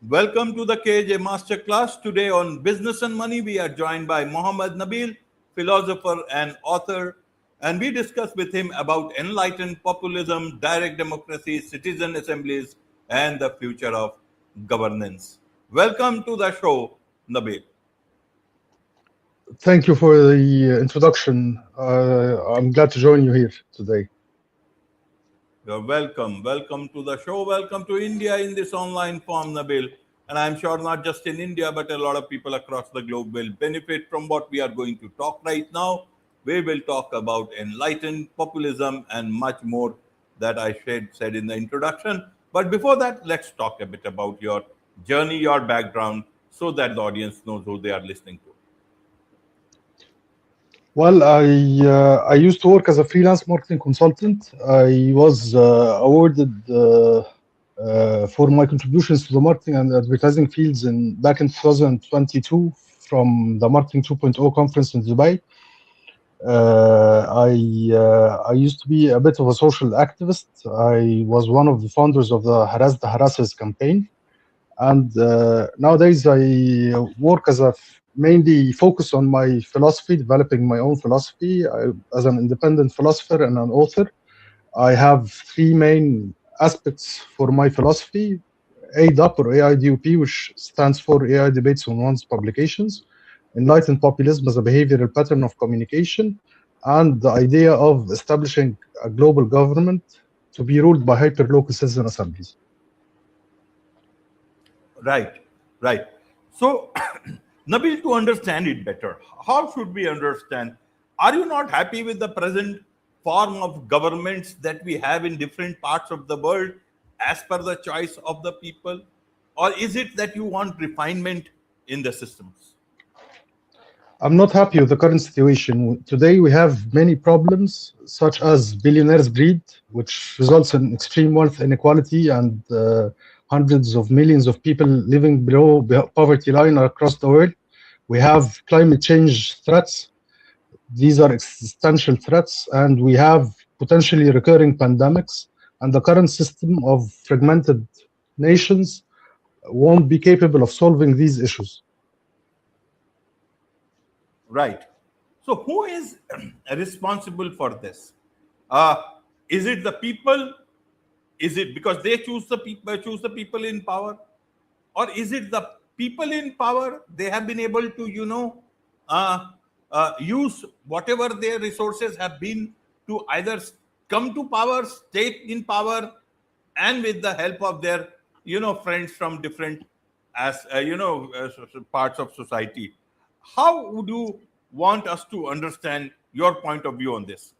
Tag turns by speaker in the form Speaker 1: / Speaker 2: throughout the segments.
Speaker 1: Welcome to the KJ Masterclass. Today on Business and Money, we are joined by Mohamed Nabil, philosopher and author, and we discuss with him about enlightened populism, direct democracy, citizen assemblies, and the future of governance. Welcome to the show, Nabil.
Speaker 2: Thank you for the introduction. I'm glad to join you here today.
Speaker 1: You're welcome. Welcome to the show. Welcome to India in this online form, Nabil. And I'm sure not just in India, but a lot of people across the globe will benefit from what we are going to talk right now. We will talk about enlightened populism and much more that I said in the introduction. But before that, let's talk a bit about your journey, your background, so that the audience knows who they are listening to.
Speaker 2: Well, I used to work as a freelance marketing consultant. I was awarded for my contributions to the marketing and advertising fields back in 2022 from the Marketing 2.0 conference in Dubai. I used to be a bit of a social activist. I was one of the founders of the Harass the Harassers campaign. And nowadays I work mainly focus on my philosophy, developing my own philosophy as an independent philosopher and an author. I have three main aspects for my philosophy: ADOP or AIDOP, which stands for AI debates on one's publications; enlightened populism as a behavioral pattern of communication; and the idea of establishing a global government to be ruled by hyperlocal citizen assemblies.
Speaker 1: Right, right. So, Nabil, to understand it better, how should we understand? Are you not happy with the present form of governments that we have in different parts of the world as per the choice of the people? Or is it that you want refinement in the systems?
Speaker 2: I'm not happy with the current situation. Today, we have many problems, such as billionaires' greed, which results in extreme wealth inequality and hundreds of millions of people living below poverty line across the world. We have climate change threats. These are existential threats, and we have potentially recurring pandemics. And the current system of fragmented nations won't be capable of solving these issues.
Speaker 1: Right. So, who is responsible for this? Uh, is it the people? Is it because they choose the people in power, or is it the people in power? They have been able to, use whatever their resources have been to either come to power, stay in power, and with the help of their, friends from different parts of society. How would you want us to understand your point of view on this?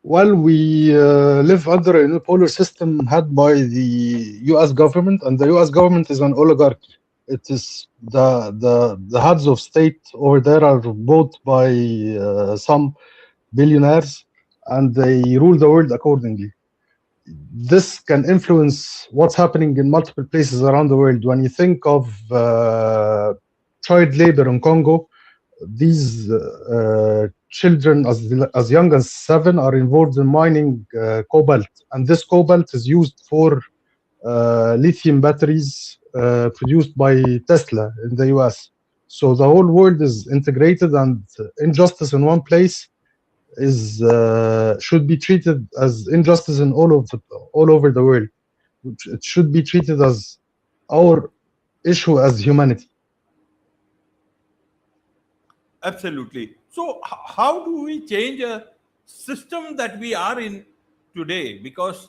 Speaker 2: Well, we live under a unipolar system had by the U.S. government, and the U.S. government is an oligarchy. It is the heads of state over there are bought by some billionaires, and they rule the world accordingly. This can influence what's happening in multiple places around the world. When you think of child labor in Congo, these children as young as 7 are involved in mining cobalt, and this cobalt is used for lithium batteries produced by Tesla in the US. So the whole world is integrated, and injustice in one place is should be treated as injustice in all over the world. It should be treated as our issue as humanity.
Speaker 1: Absolutely. So, how do we change a system that we are in today? Because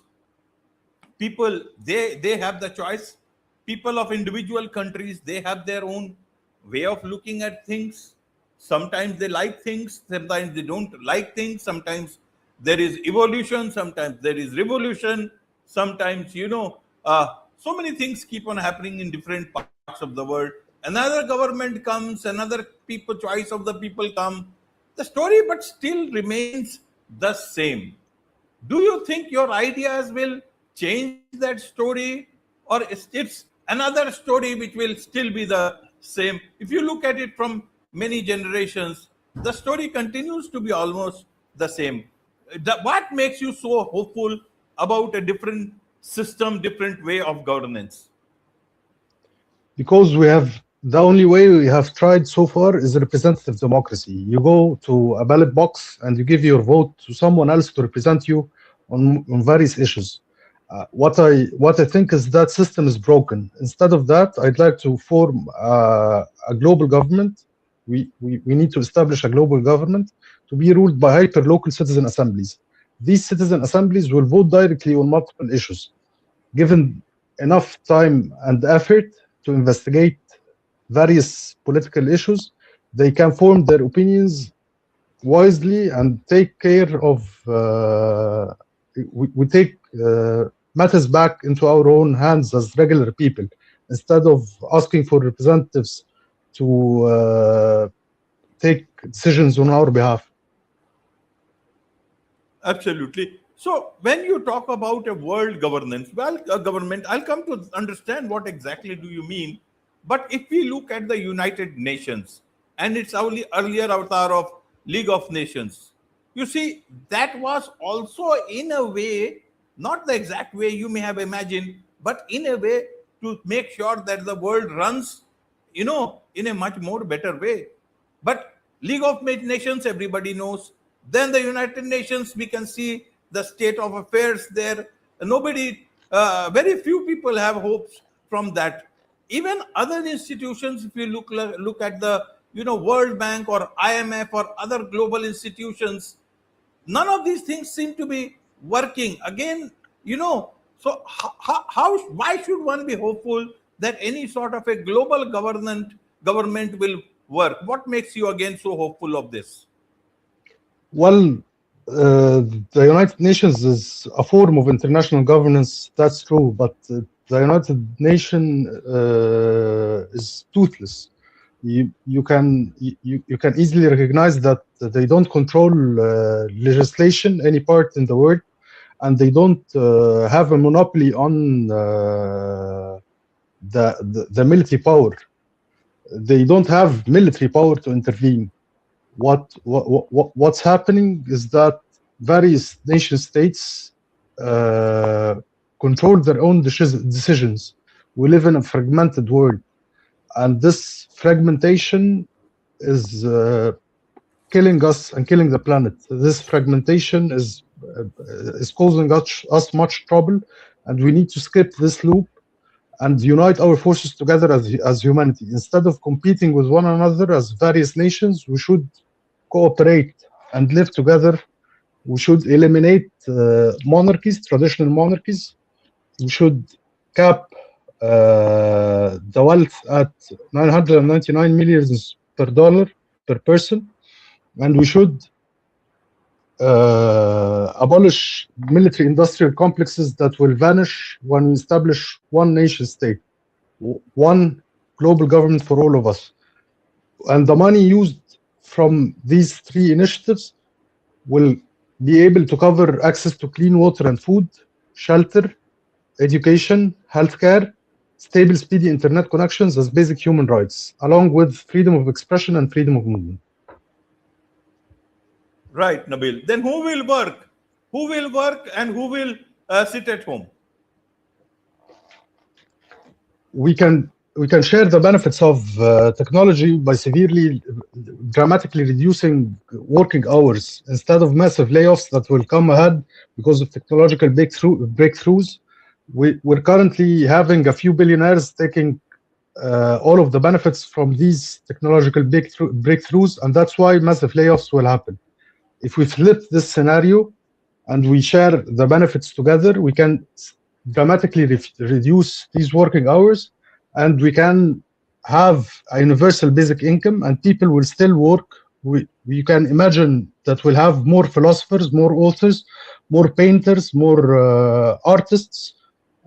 Speaker 1: people they have the choice. People of individual countries, they have their own way of looking at things. Sometimes they like things, sometimes they don't like things. Sometimes there is evolution, sometimes there is revolution. Sometimes, so many things keep on happening in different parts of the world. Another government comes, another people choice of the people come, the story but still remains the same. Do you think your ideas will change that story, or it's another story which will still be the same? If you look at it from many generations, the story continues to be almost the same. What makes you so hopeful about a different system, different way of governance?
Speaker 2: because we have the only way we have tried so far is representative democracy. You go to a ballot box and you give your vote to someone else to represent you on various issues. What I think is that system is broken. Instead of that, I'd like to form a global government. We need to establish a global government to be ruled by hyper-local citizen assemblies. These citizen assemblies will vote directly on multiple issues, given enough time and effort to investigate various political issues. They can form their opinions wisely and take care of. We take matters back into our own hands as regular people, instead of asking for representatives to take decisions on our behalf.
Speaker 1: Absolutely. So when you talk about a world governance, well, a government, I'll come to understand what exactly do you mean. But if we look at the United Nations and its earlier avatar of League of Nations, you see, that was also in a way, not the exact way you may have imagined, but in a way to make sure that the world runs, in a much more better way. But League of Nations, everybody knows. Then the United Nations, we can see the state of affairs there. Nobody, very few people have hopes from that. Even other institutions, if you look at the World Bank or IMF or other global institutions, none of these things seem to be working again. So why should one be hopeful that any sort of a global government will work? What makes you again so hopeful of this?
Speaker 2: Well, the United Nations is a form of international governance, that's true, but the United Nations is toothless. You can easily recognize that they don't control legislation any part in the world, and they don't have a monopoly on the military power. They don't have military power to intervene. What's happening is that various nation states control their own decisions. We live in a fragmented world, and this fragmentation is killing us and killing the planet. This fragmentation is causing us much trouble, and we need to skip this loop and unite our forces together as humanity. Instead of competing with one another as various nations, we should cooperate and live together. We should eliminate monarchies, traditional monarchies. We should cap the wealth at 999 million per dollar per person, and we should abolish military industrial complexes that will vanish when we establish one nation state, one global government for all of us. And the money used from these three initiatives will be able to cover access to clean water and food, shelter, education, healthcare, stable, speedy internet connections as basic human rights, along with freedom of expression and freedom of movement.
Speaker 1: Right, Nabil. Then who will work? Who will work and who will sit at home?
Speaker 2: We can share the benefits of technology by dramatically reducing working hours instead of massive layoffs that will come ahead because of technological breakthroughs. We're currently having a few billionaires taking all of the benefits from these technological breakthroughs, and that's why massive layoffs will happen. If we flip this scenario and we share the benefits together, we can dramatically reduce these working hours, and we can have a universal basic income, and people will still work. We can imagine that we'll have more philosophers, more authors, more painters, more artists,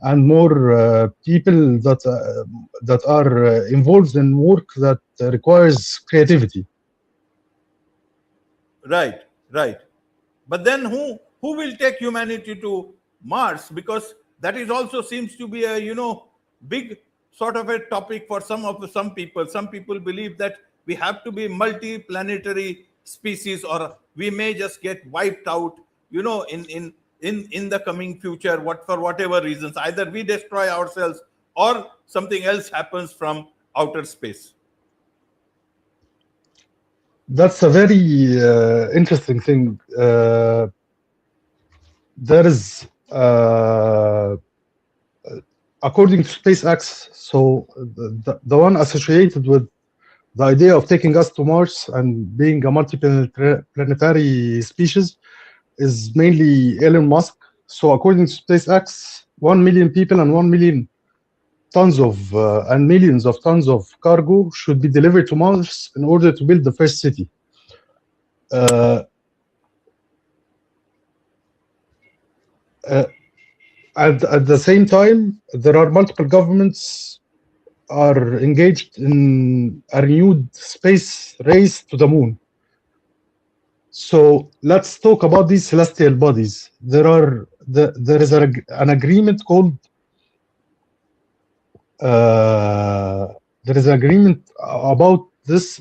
Speaker 2: and more people that are involved in work that requires creativity.
Speaker 1: Right. But then who will take humanity to Mars? Because that is also seems to be a big sort of a topic for some people. Some people believe that we have to be multi-planetary species, or we may just get wiped out, in the coming future, for whatever reasons. Either we destroy ourselves or something else happens from outer space?
Speaker 2: That's a very interesting thing. There is, according to SpaceX, so the one associated with the idea of taking us to Mars and being a multi-planetary species is mainly Elon Musk. So according to SpaceX, 1 million people and 1 million tons of and millions of tons of cargo should be delivered to Mars in order to build the first city. At the same time, there are multiple governments are engaged in a renewed space race to the moon. So let's talk about these celestial bodies. There is an agreement called there is an agreement about this,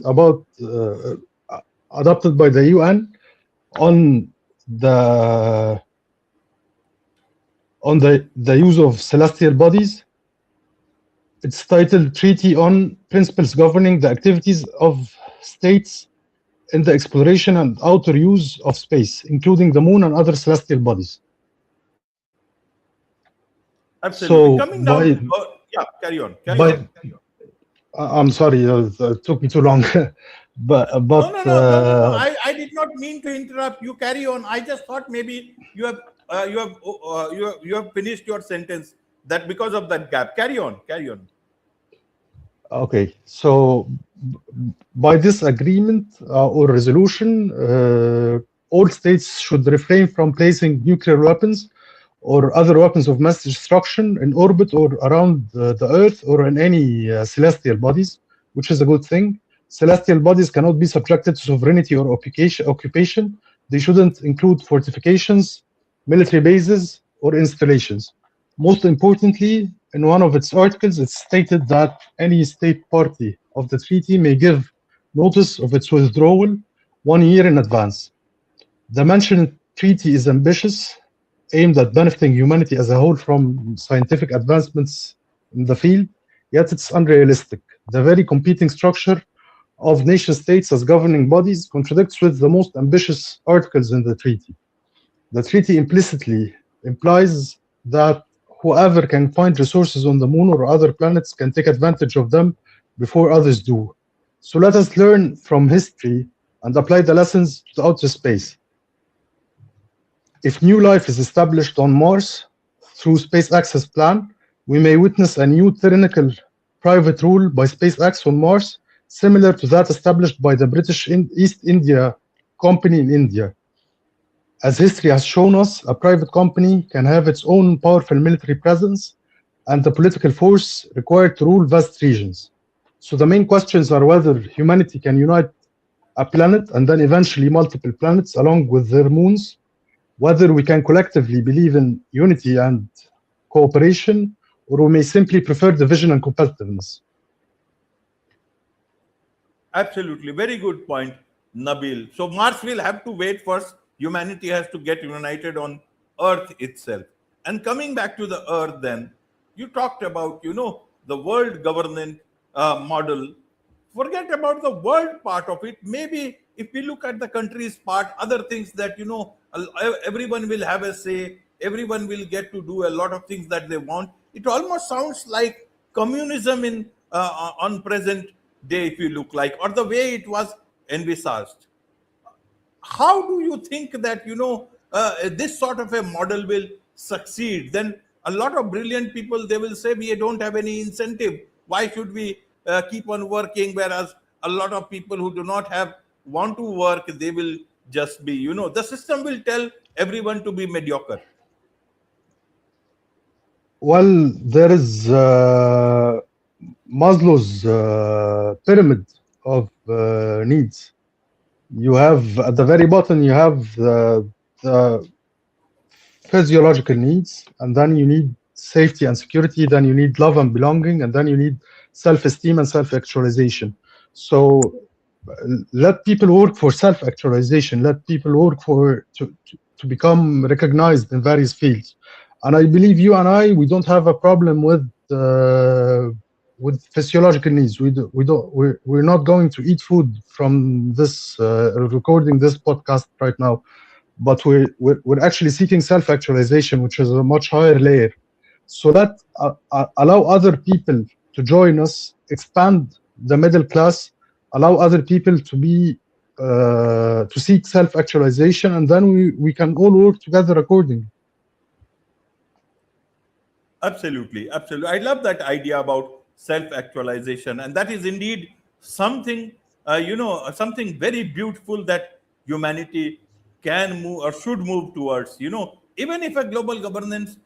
Speaker 2: adopted by the UN on the use of celestial bodies. It's titled Treaty on Principles Governing the Activities of States in the Exploration and Outer Use of Space, including the Moon and other celestial bodies.
Speaker 1: Absolutely. So coming down, carry on.
Speaker 2: I'm sorry, it took me too long. but
Speaker 1: no. I did not mean to interrupt. You carry on. I just thought maybe you have finished your sentence. That because of that gap. Carry on.
Speaker 2: Okay, so by this agreement or resolution, all states should refrain from placing nuclear weapons or other weapons of mass destruction in orbit or around the Earth or in any celestial bodies, which is a good thing. Celestial bodies cannot be subjected to sovereignty or occupation. They shouldn't include fortifications, military bases, or installations. Most importantly, in one of its articles, it's stated that any state party of the treaty may give notice of its withdrawal 1 year in advance. The mentioned treaty is ambitious, aimed at benefiting humanity as a whole from scientific advancements in the field, yet it's unrealistic. The very competing structure of nation states as governing bodies contradicts with the most ambitious articles in the treaty. The treaty implicitly implies that whoever can find resources on the moon or other planets can take advantage of them before others do. So let us learn from history and apply the lessons to outer space. If new life is established on Mars through SpaceX's plan, we may witness a new tyrannical private rule by SpaceX on Mars, similar to that established by the British East India Company in India. As history has shown us, a private company can have its own powerful military presence and the political force required to rule vast regions. So the main questions are whether humanity can unite a planet and then eventually multiple planets along with their moons, whether we can collectively believe in unity and cooperation, or we may simply prefer division and competitiveness.
Speaker 1: Absolutely. Very good point, Nabil. So Mars will have to wait first. Humanity has to get united on Earth itself. And coming back to the Earth then, you talked about, the world governance model. Forget about the world part of it. Maybe if we look at the country's part, other things that, everyone will have a say, everyone will get to do a lot of things that they want. It almost sounds like communism in on present day, if you look like, or the way it was envisaged. How do you think that, this sort of a model will succeed? Then a lot of brilliant people, they will say, we don't have any incentive. Why should we keep on working? Whereas a lot of people who do not want to work, they will just be, the system will tell everyone to be mediocre.
Speaker 2: Well, there is Maslow's pyramid of needs. You have at the very bottom, you have the physiological needs, and then you need safety and security, then you need love and belonging, and then you need self-esteem and self-actualization. So let people work for self-actualization, let people work to become recognized in various fields. And I believe you and I, we don't have a problem with with physiological needs. We're not going to eat food from this recording this podcast right now, but we're actually seeking self-actualization, which is a much higher layer. So that allow other people to join us, expand the middle class, allow other people to be to seek self-actualization, and then we can all work together accordingly.
Speaker 1: Absolutely, absolutely. I love that idea about self-actualization, and that is indeed something, something very beautiful that humanity can move or should move towards. Even if a global government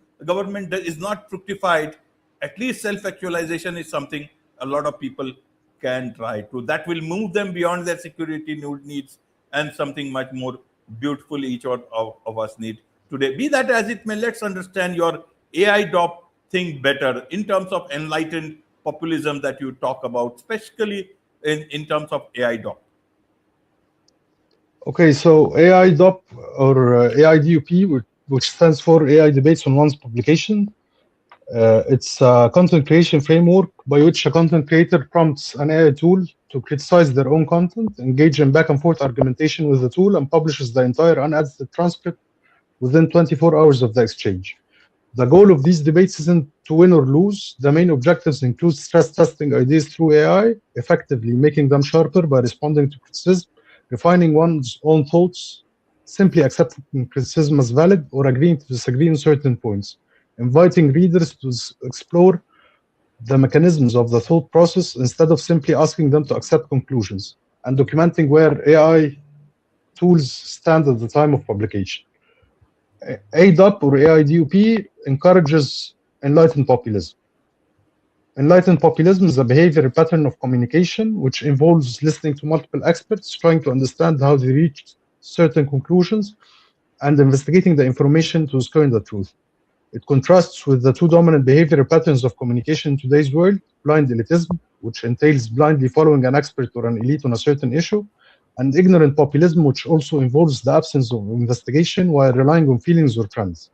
Speaker 1: is not fructified, at least self-actualization is something a lot of people can try to. That will move them beyond their security needs and something much more beautiful each of us need today. Be that as it may, let's understand your AI DOP thing better in terms of enlightened populism that you talk about, especially in terms of AI DOP.
Speaker 2: Okay, so AI DOP or AI DUP, which stands for AI Debates on One's Publication. It's a content creation framework by which a content creator prompts an AI tool to criticize their own content, engage in back and forth argumentation with the tool, and publishes the entire unedited transcript within 24 hours of the exchange. The goal of these debates isn't to win or lose. The main objectives include stress testing ideas through AI, effectively making them sharper by responding to criticism, refining one's own thoughts, simply accepting criticism as valid, or agreeing to disagree on certain points, inviting readers to explore the mechanisms of the thought process instead of simply asking them to accept conclusions, and documenting where AI tools stand at the time of publication. ADOP or AIDUP encourages enlightened populism. Enlightened populism is a behavioral pattern of communication which involves listening to multiple experts, trying to understand how they reach certain conclusions, and investigating the information to discover the truth. It contrasts with the two dominant behavioral patterns of communication in today's world: blind elitism, which entails blindly following an expert or an elite on a certain issue, and ignorant populism, which also involves the absence of investigation while relying on feelings or trends.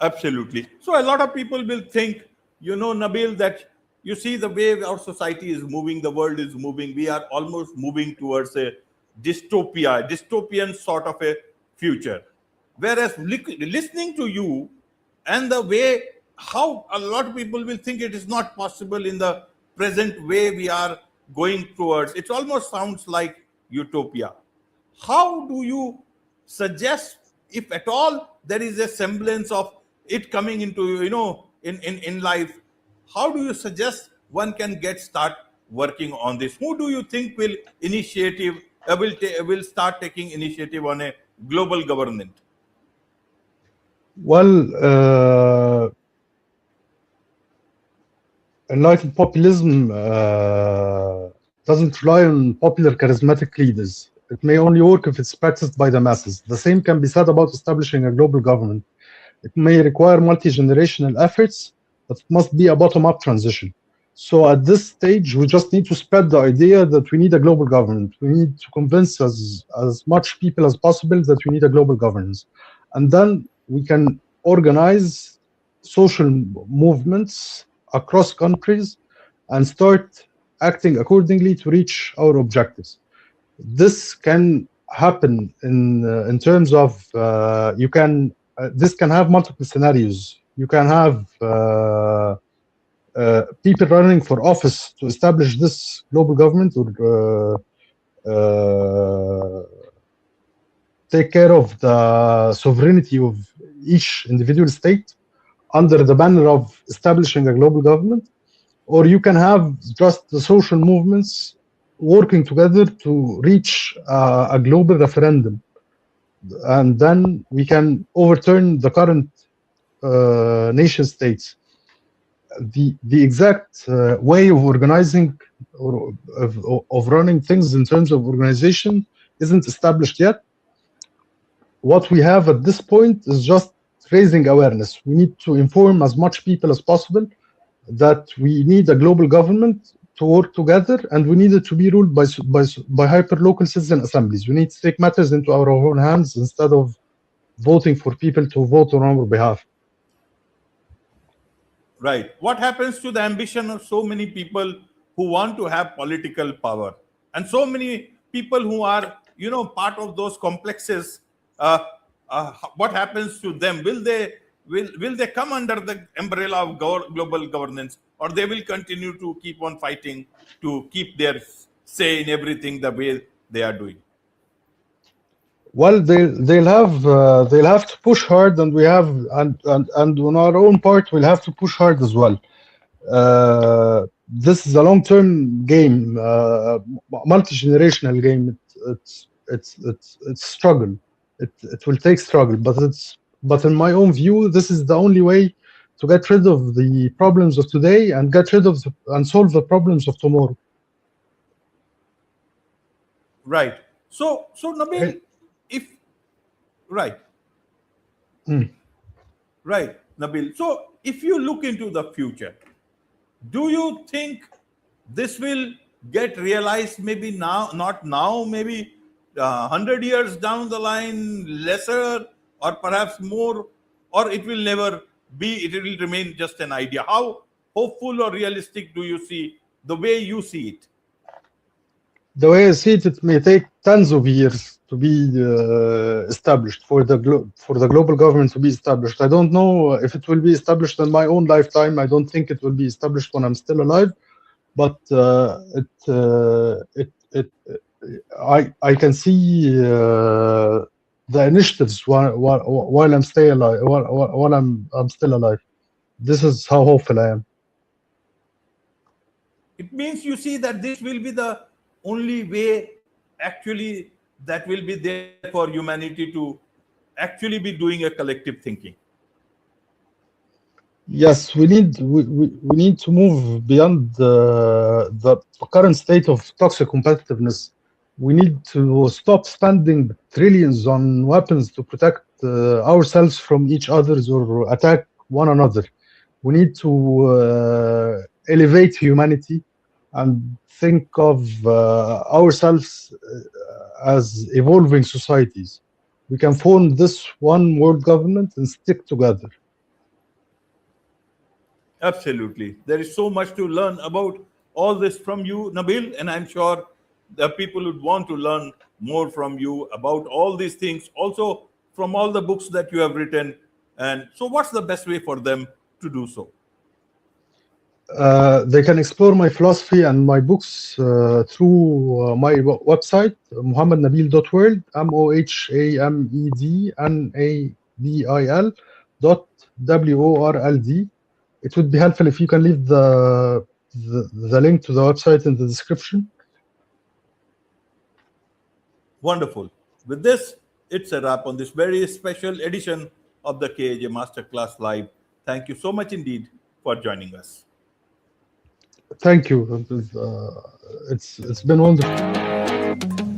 Speaker 1: Absolutely. So a lot of people will think, Nabil, that you see the way our society is moving, the world is moving. We are almost moving towards a dystopian sort of a future. Whereas listening to you and the way how a lot of people will think it is not possible in the present way we are going towards, it almost sounds like utopia. How do you suggest, if at all there is a semblance of it coming into in life, how do you suggest one can get start working on this? Who do you think will will start taking initiative on a global government?
Speaker 2: Well, enlightened populism doesn't rely on popular charismatic leaders. It may only work if it's practiced by the masses. The same can be said about establishing a global government. It may require multi-generational efforts, but it must be a bottom-up transition. So at this stage, we just need to spread the idea that we need a global government. We need to convince as much people as possible that we need a global governance. And then we can organize social movements across countries and start acting accordingly to reach our objectives. This can happen in terms of you can this can have multiple scenarios. You can have people running for office to establish this global government, or take care of the sovereignty of each individual state under the banner of establishing a global government, or you can have just the social movements working together to reach a global referendum, and then we can overturn the current nation states. The exact way of organizing or of running things in terms of organization isn't established yet. What we have at this point is just raising awareness. We need to inform as much people as possible that we need a global government to work together, and we need it to be ruled by hyperlocal citizen assemblies. We need to take matters into our own hands instead of voting for people to vote on our behalf.
Speaker 1: Right. What happens to the ambition of so many people who want to have political power, and so many people who are, part of those complexes? Uh, what happens to them? Will they come under the umbrella of global governance, or they will continue to keep on fighting to keep their say in everything the way they are doing?
Speaker 2: Well, they'll have to push hard, and we have and on our own part, we'll have to push hard as well. This is a long-term game, multi-generational game. It's struggle. It will take struggle, but in my own view, this is the only way to get rid of the problems of today and get rid of and solve the problems of tomorrow.
Speaker 1: Right. So
Speaker 2: Hey,
Speaker 1: Nabil, if right,
Speaker 2: mm.
Speaker 1: right, Nabil. So if you look into the future, do you think this will get realized, maybe now, not now, maybe 100 years down the line, lesser, or perhaps more, or it will never be, it will remain just an idea? How hopeful or realistic do you see, the way you see it?
Speaker 2: The way I see it, it may take tens of years to be established for the global government to be established. I don't know if it will be established in my own lifetime. I don't think it will be established when I'm still alive. But I can see the initiatives while I'm still alive. While I'm still alive. This is how hopeful I am.
Speaker 1: It means you see that this will be the only way, actually, that will be there for humanity to actually be doing a collective thinking.
Speaker 2: Yes, we need to move beyond the current state of toxic competitiveness. We need to stop spending trillions on weapons to protect ourselves from each others or attack one another. We need to elevate humanity and think of ourselves as evolving societies. We can form this one world government and stick together.
Speaker 1: Absolutely. There is so much to learn about all this from you, Nabil, and I'm sure the people would want to learn more from you about all these things, also from all the books that you have written. And so, what's the best way for them to do so?
Speaker 2: They can explore my philosophy and my books through my website, mohamednabil.world, MOHAMEDNABIL .WORLD. It would be helpful if you can leave the link to the website in the description.
Speaker 1: Wonderful. With this, it's a wrap on this very special edition of the KAJ Masterclass Live. Thank you so much indeed for joining us.
Speaker 2: Thank you. It's been wonderful.